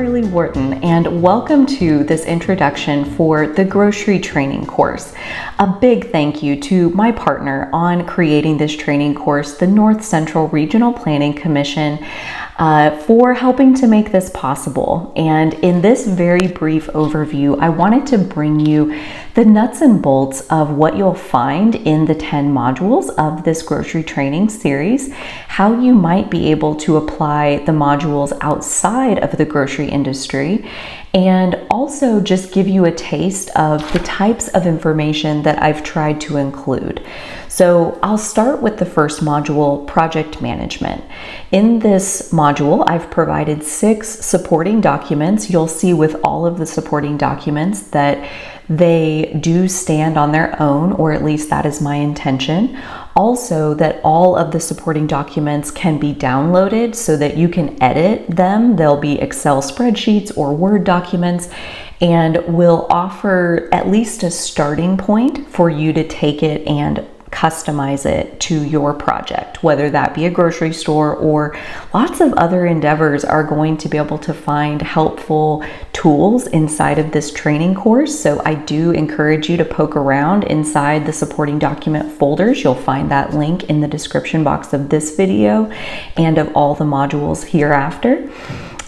Carly Whorton, and welcome to this introduction for the grocery training course. A big thank you to my partner on creating this training course, the North Central Regional Planning Commission, for helping to make this possible. And in this very brief overview, I wanted to bring you the nuts and bolts of what you'll find in the 10 modules of this grocery training series, how you might be able to apply the modules outside of the grocery industry, and also just give you a taste of the types of information that I've tried to include. So I'll start with the first module, project management. In this module, I've provided 6 supporting documents. You'll see with all of the supporting documents that they do stand on their own, or at least that is my intention. Also, that all of the supporting documents can be downloaded so that you can edit them. They'll be Excel spreadsheets or Word documents, and will offer at least a starting point for you to take it and customize it to your project, whether that be a grocery store or lots of other endeavors are going to be able to find helpful tools inside of this training course. So I do encourage you to poke around inside the supporting document folders. You'll find that link in the description box of this video and of all the modules hereafter.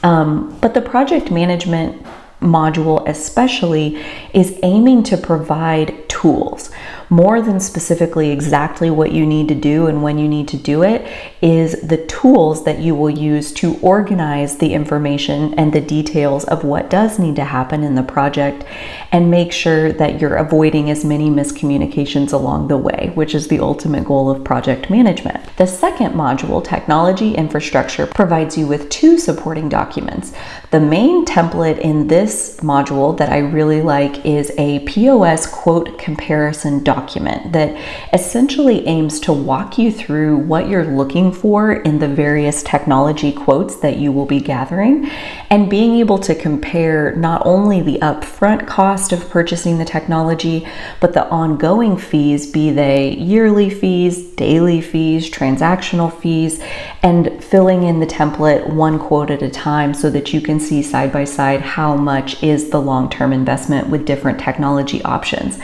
But the project management module especially is aiming to provide tools. More than specifically exactly what you need to do and when you need to do it, is the tools that you will use to organize the information and the details of what does need to happen in the project, and make sure that you're avoiding as many miscommunications along the way, which is the ultimate goal of project management. The second module, technology infrastructure, provides you with 2 supporting documents. The main template in this module that I really like is a POS quote comparison document that essentially aims to walk you through what you're looking for in the various technology quotes that you will be gathering, and being able to compare not only the upfront cost of purchasing the technology, but the ongoing fees, be they yearly fees, daily fees, transactional fees, and filling in the template one quote at a time so that you can see side by side how much is the long-term investment with different technology options.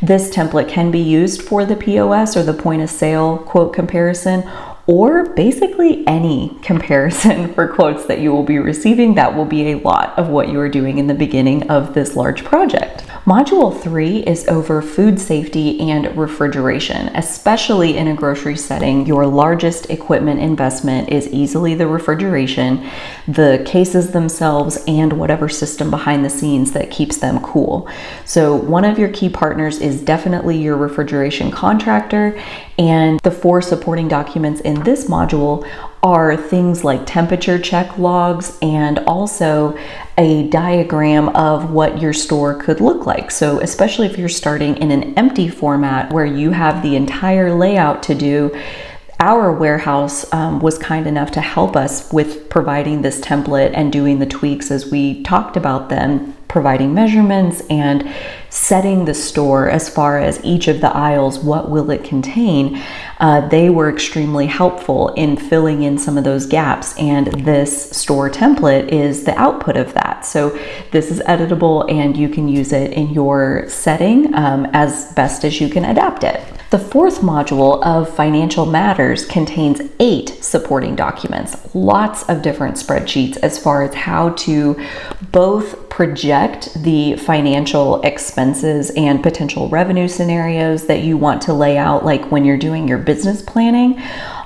This template can be used for the POS or the point of sale quote comparison, or basically any comparison for quotes that you will be receiving. That will be a lot of what you are doing in the beginning of this large project. Module 3 is over food safety and refrigeration. Especially in a grocery setting, your largest equipment investment is easily the refrigeration, the cases themselves, and whatever system behind the scenes that keeps them cool. So one of your key partners is definitely your refrigeration contractor, and the 4 supporting documents in this module are things like temperature check logs, and also a diagram of what your store could look like. So especially if you're starting in an empty format where you have the entire layout to do, our warehouse was kind enough to help us with providing this template and doing the tweaks as we talked about them, providing measurements and setting the store as far as each of the aisles, what will it contain. They were extremely helpful in filling in some of those gaps, and this store template is the output of that. So this is editable and you can use it in your setting as best as you can adapt it. The 4th module of Financial Matters contains 8 supporting documents, lots of different spreadsheets as far as how to both project the financial expenses and potential revenue scenarios that you want to lay out, like when you're doing your business planning.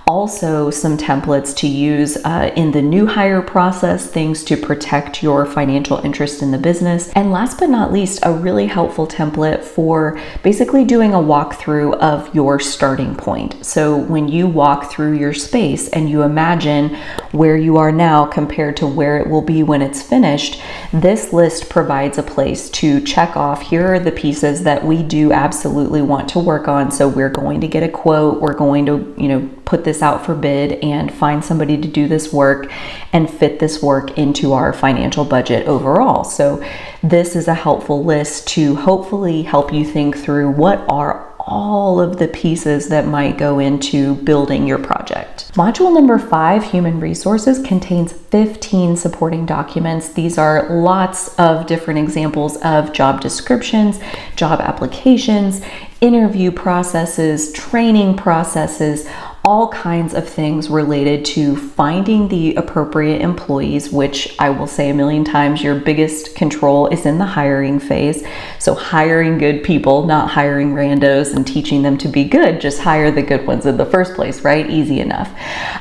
Also, some templates to use in the new hire process, things to protect your financial interest in the business. And last but not least, a really helpful template for basically doing a walkthrough of your starting point. So when you walk through your space and you imagine where you are now compared to where it will be when it's finished, this list provides a place to check off, here are the pieces that we do absolutely want to work on. So we're going to get a quote, we're going to, put this out for bid and find somebody to do this work and fit this work into our financial budget overall. So this is a helpful list to hopefully help you think through what are all of the pieces that might go into building your project. Module number 5, Human Resources, contains 15 supporting documents. These are lots of different examples of job descriptions, job applications, interview processes, training processes, all kinds of things related to finding the appropriate employees, which I will say a million times, your biggest control is in the hiring phase. So hiring good people, not hiring randos and teaching them to be good, just hire the good ones in the first place, right? Easy enough.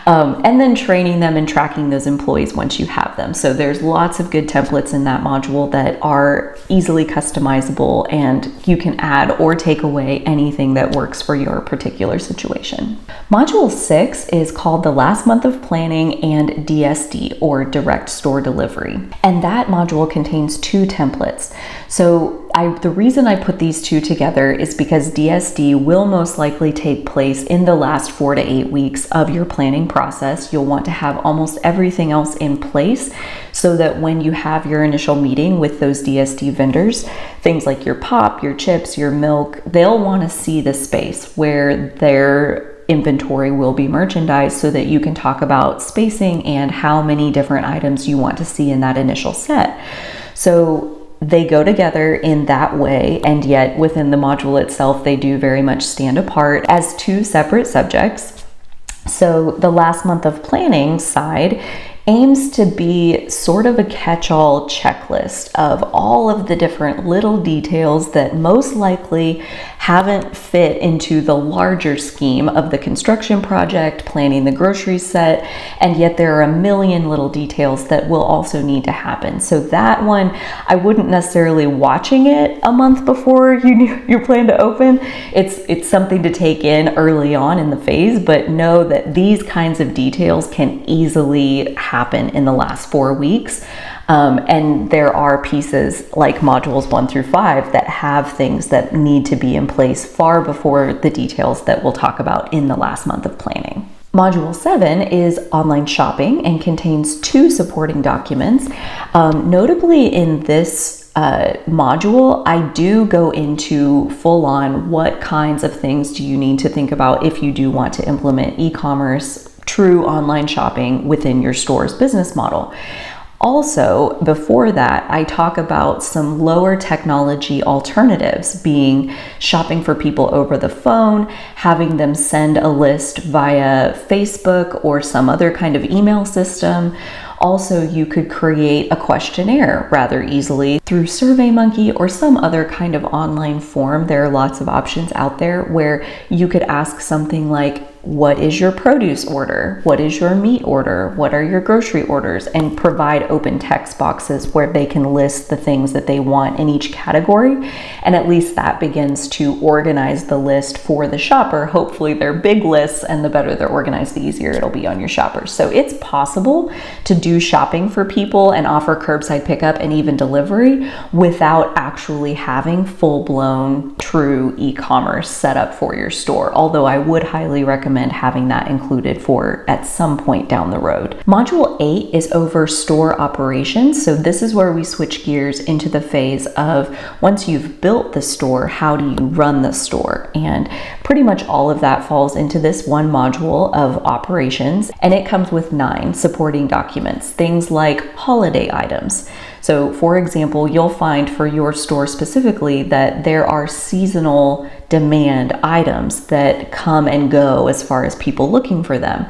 And then training them and tracking those employees once you have them. So there's lots of good templates in that module that are easily customizable, and you can add or take away anything that works for your particular situation. Module 6 is called the last month of planning and DSD, or direct store delivery. And that module contains 2 templates. So the reason I put these 2 together is because DSD will most likely take place in the last 4 to 8 weeks of your planning process. You'll want to have almost everything else in place so that when you have your initial meeting with those DSD vendors, things like your pop, your chips, your milk, they'll want to see the space where their inventory will be merchandised so that you can talk about spacing and how many different items you want to see in that initial set. So they go together in that way, and yet within the module itself, they do very much stand apart as 2 separate subjects. So the last month of planning side aims to be sort of a catch-all checklist of all of the different little details that most likely haven't fit into the larger scheme of the construction project, planning the grocery set, and yet there are a million little details that will also need to happen. So that one, I wouldn't necessarily watching it a month before you plan to open. It's something to take in early on in the phase, but know that these kinds of details can easily happen in the last 4 weeks. And there are pieces like modules 1 through 5 that have things that need to be in place far before the details that we'll talk about in the last month of planning. Module 7 is online shopping and contains 2 supporting documents. Notably in this module, I do go into full on what kinds of things do you need to think about if you do want to implement e-commerce, true online shopping within your store's business model. Also, before that, I talk about some lower technology alternatives, being shopping for people over the phone, having them send a list via Facebook or some other kind of email system. Also, you could create a questionnaire rather easily through SurveyMonkey or some other kind of online form. There are lots of options out there where you could ask something like, what is your produce order? What is your meat order? What are your grocery orders? And provide open text boxes where they can list the things that they want in each category. And at least that begins to organize the list for the shopper. Hopefully they're big lists, and the better they're organized, the easier it'll be on your shoppers. So it's possible to do shopping for people and offer curbside pickup and even delivery without actually having full-blown true e-commerce set up for your store. Although I would highly recommend having that included for at some point down the road. Module 8 is over store operations. So this is where we switch gears into the phase of once you've built the store, how do you run the store? And pretty much all of that falls into this one module of operations, and it comes with 9 supporting documents, things like holiday items. So for example, you'll find for your store specifically that there are seasonal demand items that come and go as far as people looking for them.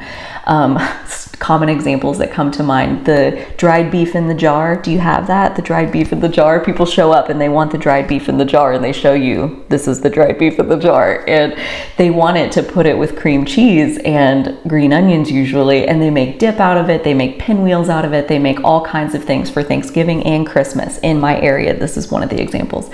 Common examples that come to mind, the dried beef in the jar. Do you have that? The dried beef in the jar? People show up and they want the dried beef in the jar, and they show you, this is the dried beef in the jar. And they want it to put it with cream cheese and green onions usually, and they make dip out of it, they make pinwheels out of it, they make all kinds of things for Thanksgiving and Christmas. In my area, this is one of the examples.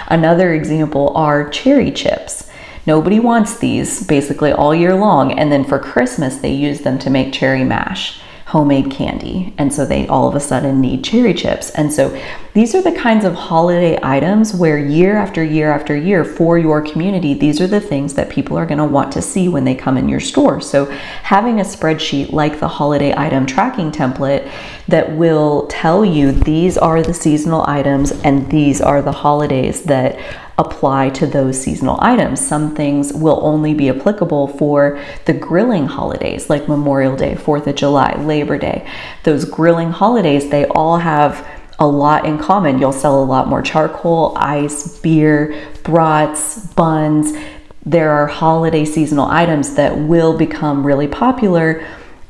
Another example are cherry chips. Nobody wants these basically all year long, and then for Christmas they use them to make cherry mash, homemade candy, and so they all of a sudden need cherry chips. And so these are the kinds of holiday items where year after year after year for your community, these are the things that people are going to want to see when they come in your store. So having a spreadsheet like the holiday item tracking template that will tell you these are the seasonal items and these are the holidays that apply to those seasonal items. Some things will only be applicable for the grilling holidays like Memorial Day, 4th of July, Labor Day. Those grilling holidays, they all have a lot in common. You'll sell a lot more charcoal, ice, beer, brats, buns. There are holiday seasonal items that will become really popular,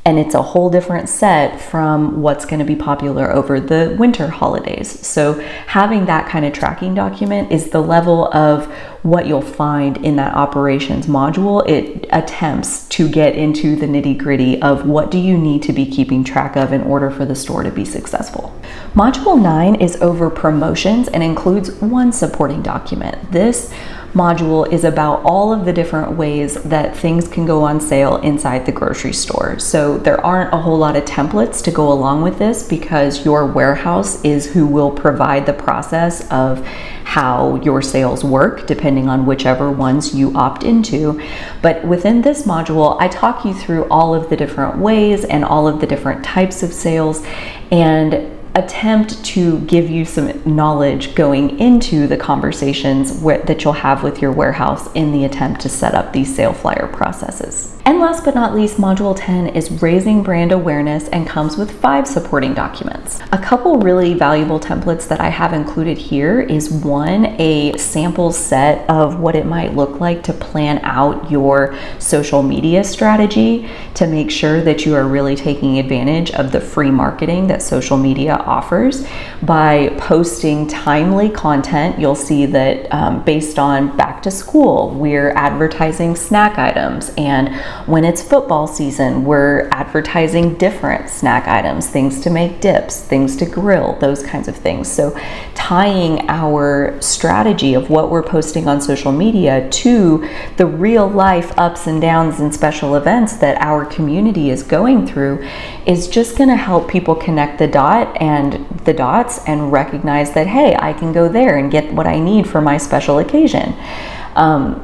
and it's a whole different set from what's going to be popular over the winter holidays. So having that kind of tracking document is the level of what you'll find in that operations module. It attempts to get into the nitty-gritty of what do you need to be keeping track of in order for the store to be successful. Module 9 is over promotions and includes one supporting document. This module is about all of the different ways that things can go on sale inside the grocery store. So there aren't a whole lot of templates to go along with this because your warehouse is who will provide the process of how your sales work, depending on whichever ones you opt into. But within this module, I talk you through all of the different ways and all of the different types of sales, and attempt to give you some knowledge going into the conversations that you'll have with your warehouse in the attempt to set up these sale flyer processes. And last but not least, Module 10 is raising brand awareness and comes with 5 supporting documents. A couple really valuable templates that I have included here is one, a sample set of what it might look like to plan out your social media strategy to make sure that you are really taking advantage of the free marketing that social media offers by posting timely content. You'll see that based on back to school, we're advertising snack items, and when it's football season, we're advertising different snack items, things to make dips, things to grill, those kinds of things. So tying our strategy of what we're posting on social media to the real life ups and downs and special events that our community is going through is just going to help people connect the dots and recognize that, hey, I can go there and get what I need for my special occasion.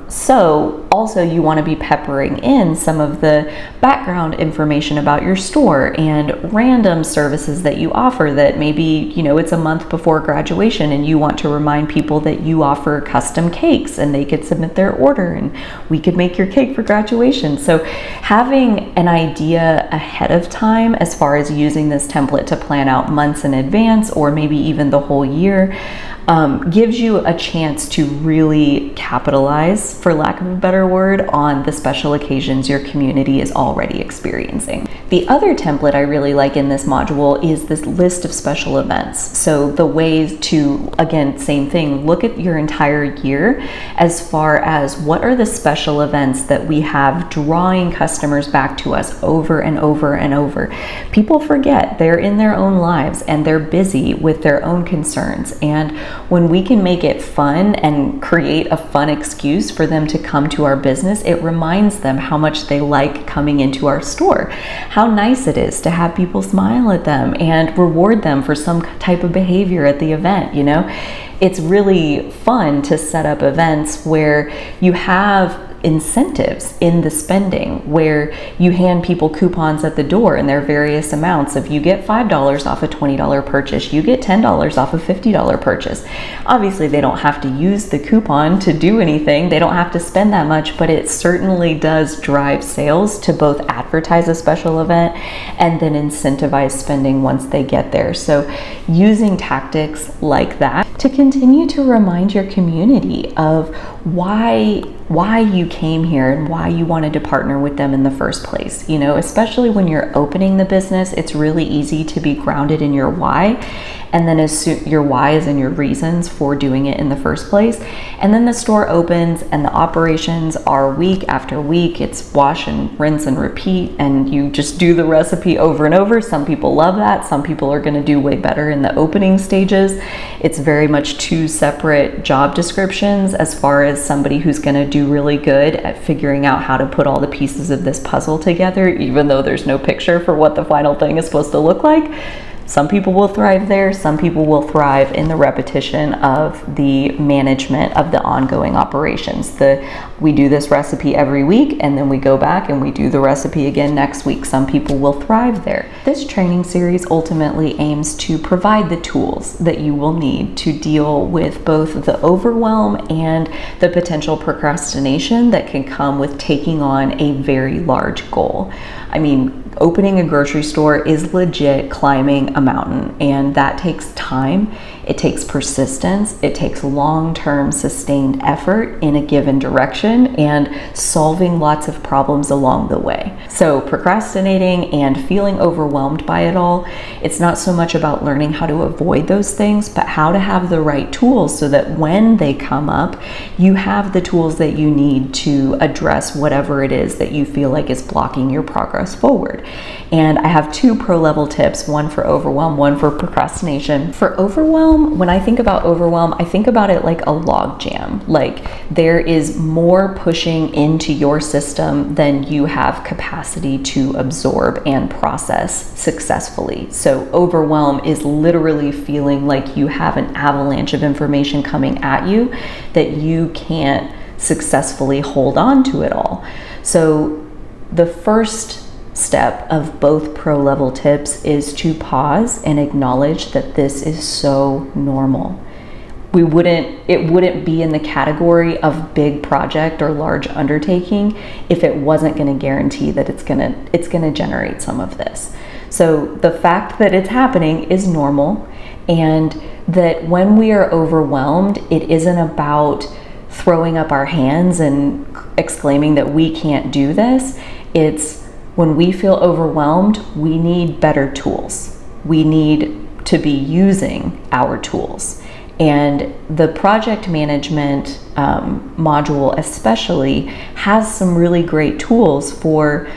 So also you want to be peppering in some of the background information about your store and random services that you offer that maybe, it's a month before graduation and you want to remind people that you offer custom cakes and they could submit their order and we could make your cake for graduation. So having an idea ahead of time as far as using this template to plan out months in advance or maybe even the whole year gives you a chance to really capitalize, for lack of a better word, on the special occasions your community is already experiencing. The other template I really like in this module is this list of special events. So the ways to, again, same thing, look at your entire year as far as what are the special events that we have drawing customers back to us over and over and over. People forget they're in their own lives and they're busy with their own concerns, and when we can make it fun and create a fun excuse for them to come to our business, it reminds them how much they like coming into our store, how nice it is to have people smile at them and reward them for some type of behavior at the event. It's really fun to set up events where you have incentives in the spending, where you hand people coupons at the door and their various amounts. If you get $5 off a $20 purchase, you get $10 off a $50 purchase. Obviously, they don't have to use the coupon to do anything. They don't have to spend that much, but it certainly does drive sales to both advertise a special event and then incentivize spending once they get there. So using tactics like that to continue to remind your community of why you came here and why you wanted to partner with them in the first place. Especially when you're opening the business, it's really easy to be grounded in your why, and then your why is in your reasons for doing it in the first place. And then the store opens and the operations are week after week. It's wash and rinse and repeat, and you just do the recipe over and over. Some people love that. Some people are going to do way better in the opening stages. It's very much 2 separate job descriptions as far as somebody who's going to do really good at figuring out how to put all the pieces of this puzzle together, even though there's no picture for what the final thing is supposed to look like. Some people will thrive there. Some people will thrive in the repetition of the management of the ongoing operations. We do this recipe every week, and then we go back and we do the recipe again next week. Some people will thrive there. This training series ultimately aims to provide the tools that you will need to deal with both the overwhelm and the potential procrastination that can come with taking on a very large goal. I mean, opening a grocery store is legit climbing a mountain, and that takes time. It takes persistence. It takes long-term sustained effort in a given direction and solving lots of problems along the way. So procrastinating and feeling overwhelmed by it all, it's not so much about learning how to avoid those things, but how to have the right tools so that when they come up, you have the tools that you need to address whatever it is that you feel like is blocking your progress forward. And I have 2 pro-level tips, one for overwhelm, one for procrastination. For overwhelm, when I think about overwhelm, I think about it like a log jam. Like there is more pushing into your system than you have capacity to absorb and process successfully. So overwhelm is literally feeling like you have an avalanche of information coming at you that you can't successfully hold on to it all. So the first step of both pro-level tips is to pause and acknowledge that this is so normal. It wouldn't be in the category of big project or large undertaking if it wasn't going to guarantee that it's going to generate some of this. So the fact that it's happening is normal, and that when we are overwhelmed, it isn't about throwing up our hands and exclaiming that we can't do this. It's when we feel overwhelmed, we need better tools. We need to be using our tools. And the project management module especially has some really great tools for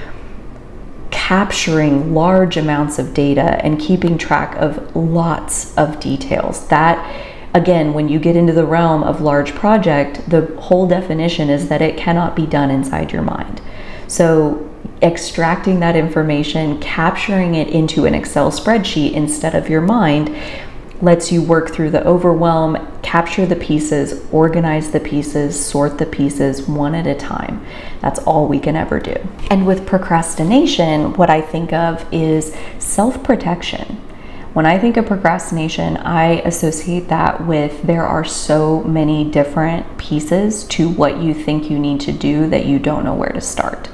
capturing large amounts of data and keeping track of lots of details. That, again, when you get into the realm of large project, the whole definition is that it cannot be done inside your mind. So extracting that information, capturing it into an Excel spreadsheet instead of your mind, lets you work through the overwhelm, capture the pieces, organize the pieces, sort the pieces one at a time. That's all we can ever do. And with procrastination, what I think of is self-protection. When I think of procrastination, I associate that with there are so many different pieces to what you think you need to do that you don't know where to start.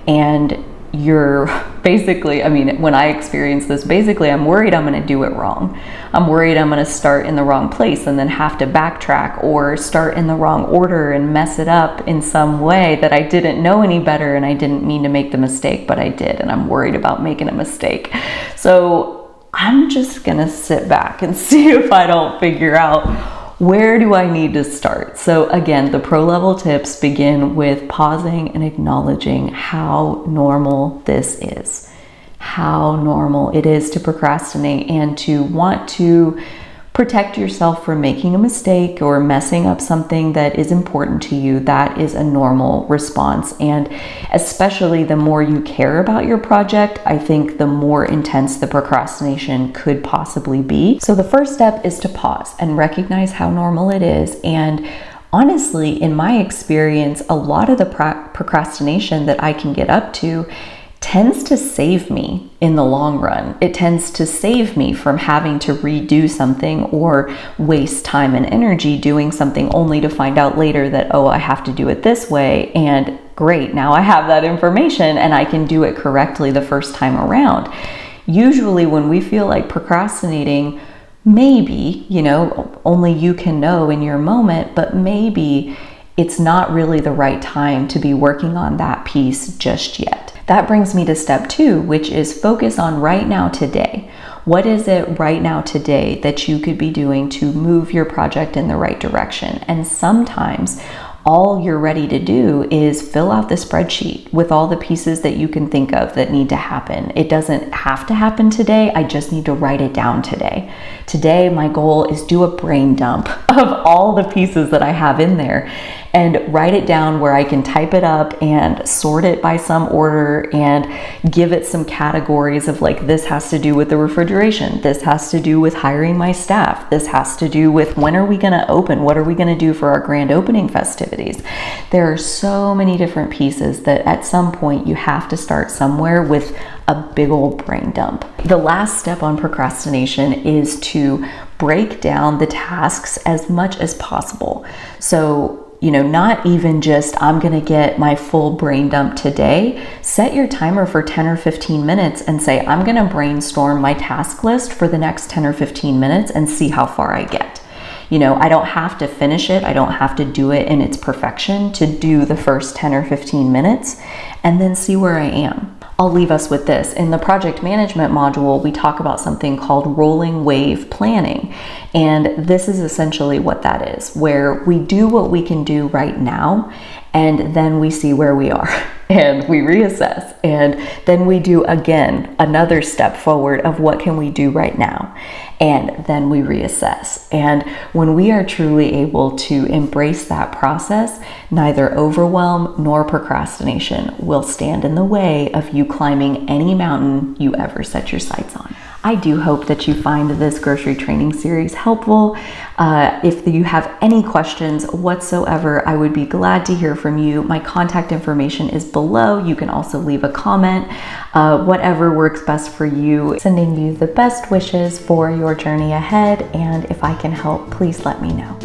And you're basically, I mean, when I experience this, basically I'm worried I'm going to do it wrong. I'm worried I'm going to start in the wrong place and then have to backtrack, or start in the wrong order and mess it up in some way that I didn't know any better and I didn't mean to make the mistake, but I did, and I'm worried about making a mistake. So I'm just going to sit back and see if I don't figure out where do I need to start? So again, the pro-level tips begin with pausing and acknowledging how normal this is. How normal it is to procrastinate and to want to protect yourself from making a mistake or messing up something that is important to you. That is a normal response. And especially the more you care about your project, I think the more intense the procrastination could possibly be. So the first step is to pause and recognize how normal it is. And honestly, in my experience, a lot of the procrastination that I can get up to tends to save me in the long run. It tends to save me from having to redo something or waste time and energy doing something only to find out later that, oh, I have to do it this way, and great, now I have that information and I can do it correctly the first time around. Usually when we feel like procrastinating, maybe, only you can know in your moment, but maybe it's not really the right time to be working on that piece just yet. That brings me to step 2, which is focus on right now today. What is it right now today that you could be doing to move your project in the right direction? And sometimes All you're ready to do is fill out the spreadsheet with all the pieces that you can think of that need to happen. It doesn't have to happen today. I just need to write it down today. Today, my goal is do a brain dump of all the pieces that I have in there and write it down where I can type it up and sort it by some order and give it some categories of like, this has to do with the refrigeration. This has to do with hiring my staff. This has to do with when are we going to open? What are we going to do for our grand opening festivities? There are so many different pieces that at some point you have to start somewhere with a big old brain dump. The last step on procrastination is to break down the tasks as much as possible. So, not even just, I'm gonna get my full brain dump today. Set your timer for 10 or 15 minutes and say, I'm gonna brainstorm my task list for the next 10 or 15 minutes and see how far I get. I don't have to finish it. I don't have to do it in its perfection to do the first 10 or 15 minutes and then see where I am. I'll leave us with this. In the project management module, we talk about something called rolling wave planning. And this is essentially what that is, where we do what we can do right now, and then we see where we are and we reassess. And then we do again, another step forward of what can we do right now? And then we reassess. And when we are truly able to embrace that process, neither overwhelm nor procrastination will stand in the way of you climbing any mountain you ever set your sights on. I do hope that you find this grocery training series helpful. If you have any questions whatsoever, I would be glad to hear from you. My contact information is below. You can also leave a comment, whatever works best for you. Sending you the best wishes for your journey ahead, and if I can help, please let me know.